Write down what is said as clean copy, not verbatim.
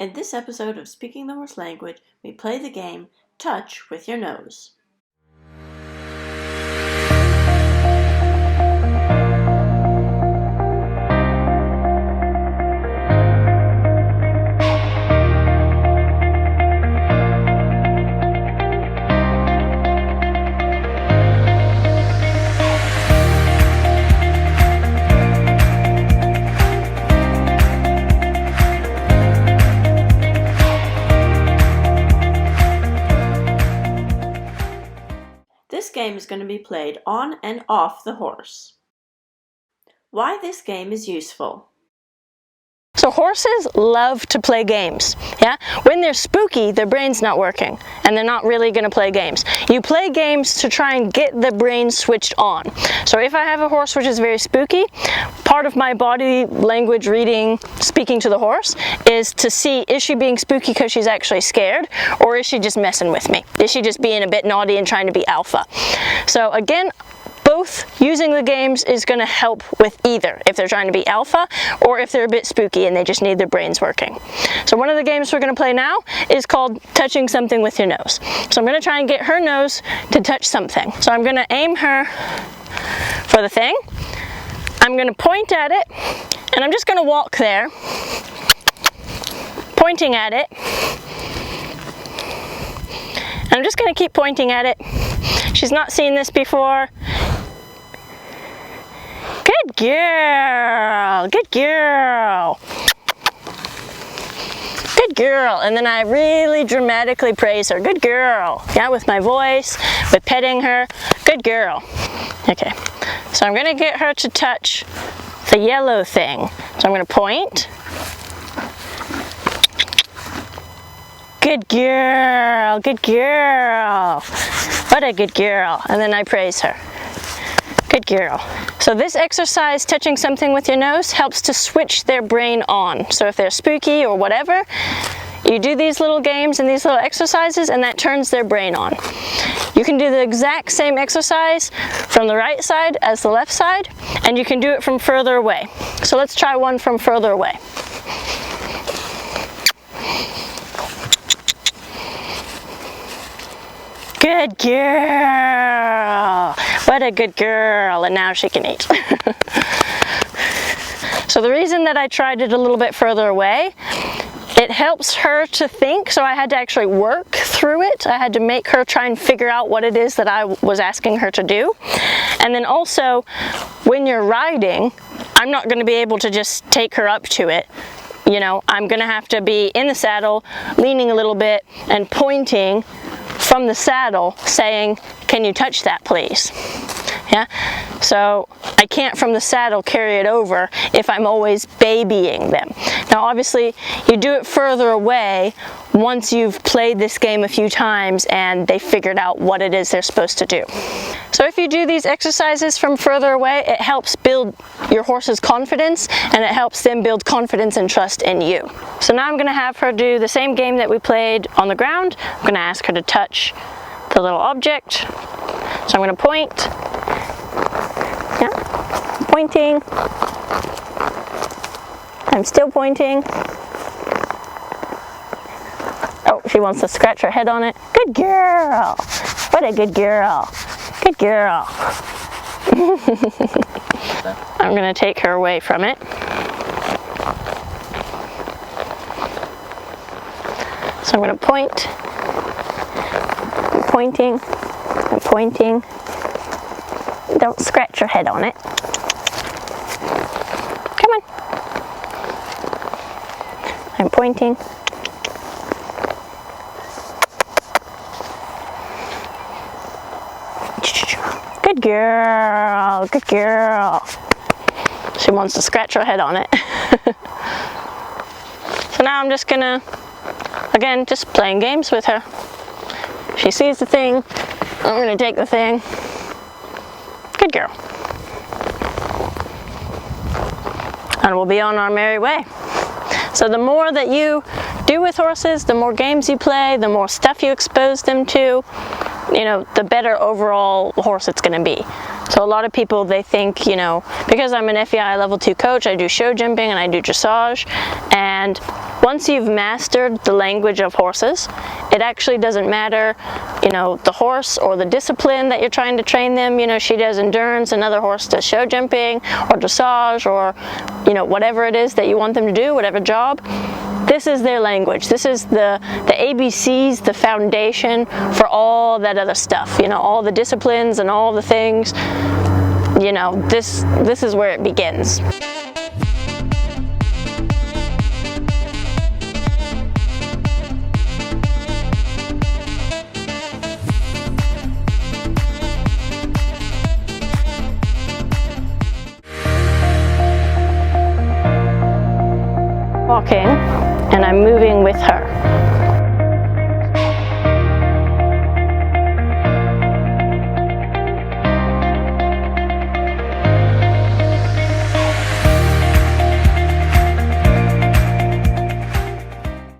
In this episode of Speaking the Horse Language, we play the game Touch with Your Nose. This game is going to be played on and off the horse. Why this game is useful. So horses love to play games, yeah? When they're spooky, their brain's not working, and they're not really going to play games. You play games to try and get the brain switched on. So if I have a horse which is very spooky, part of my body language reading, speaking to the horse, is to see, is she being spooky because she's actually scared, or is she just messing with me? Is she just being a bit naughty and trying to be alpha? So again, both using the games is going to help with either, if they're trying to be alpha or if they're a bit spooky and they just need their brains working. So one of the games we're going to play now is called touching something with your nose. So I'm going to try and get her nose to touch something. So I'm going to aim her for the thing. I'm going to point at it, and I'm just going to walk there, pointing at it. And I'm just going to keep pointing at it. She's not seen this before. Good girl, good girl. Good girl. And then I really dramatically praise her. Good girl. Yeah, with my voice, with petting her. Good girl. Okay, so I'm gonna get her to touch the yellow thing. So I'm gonna point. Good girl, good girl. What a good girl. And then I praise her. Good girl. So this exercise, touching something with your nose, helps to switch their brain on. So if they're spooky or whatever, you do these little games and these little exercises, and that turns their brain on. You can do the exact same exercise from the right side as the left side, and you can do it from further away. So let's try one from further away. Good girl! What a good girl! And now she can eat. So the reason that I tried it a little bit further away, it helps her to think, so I had to actually work through it. I had to make her try and figure out what it is that I was asking her to do. And then also, when you're riding, I'm not going to be able to just take her up to it. You know, I'm going to have to be in the saddle, leaning a little bit, and pointing from the saddle saying, can you touch that please? Yeah, so I can't from the saddle carry it over if I'm always babying them. Now obviously you do it further away once you've played this game a few times and they figured out what it is they're supposed to do. So if you do these exercises from further away, it helps build your horse's confidence, and it helps them build confidence and trust in you. So now I'm going to have her do the same game that we played on the ground. I'm going to ask her to touch the little object. So I'm going to point. Yeah, pointing. I'm still pointing. Oh, she wants to scratch her head on it. Good girl. What a good girl. Good girl. I'm going to take her away from it. So I'm going to point. I'm pointing. I'm pointing. Don't scratch your head on it. Come on. I'm pointing. Good girl, good girl. She wants to scratch her head on it. So now I'm just gonna, again, just playing games with her. She sees the thing, I'm gonna take the thing. Good girl. And we'll be on our merry way. So the more that you do with horses, the more games you play, the more stuff you expose them to, you know, the better overall horse it's going to be. So a lot of people, they think, you know, because I'm an FEI level 2 coach, I do show jumping and I do dressage, and Once you've mastered the language of horses, it actually doesn't matter, you know, the horse or the discipline that you're trying to train them. You know, she does endurance, another horse does show jumping or dressage, or, you know, whatever it is that you want them to do, whatever job. This is their language. This is the ABCs, the foundation for all that other stuff, you know, all the disciplines and all the things. You know, this is where it begins. Walking, and I'm moving with her.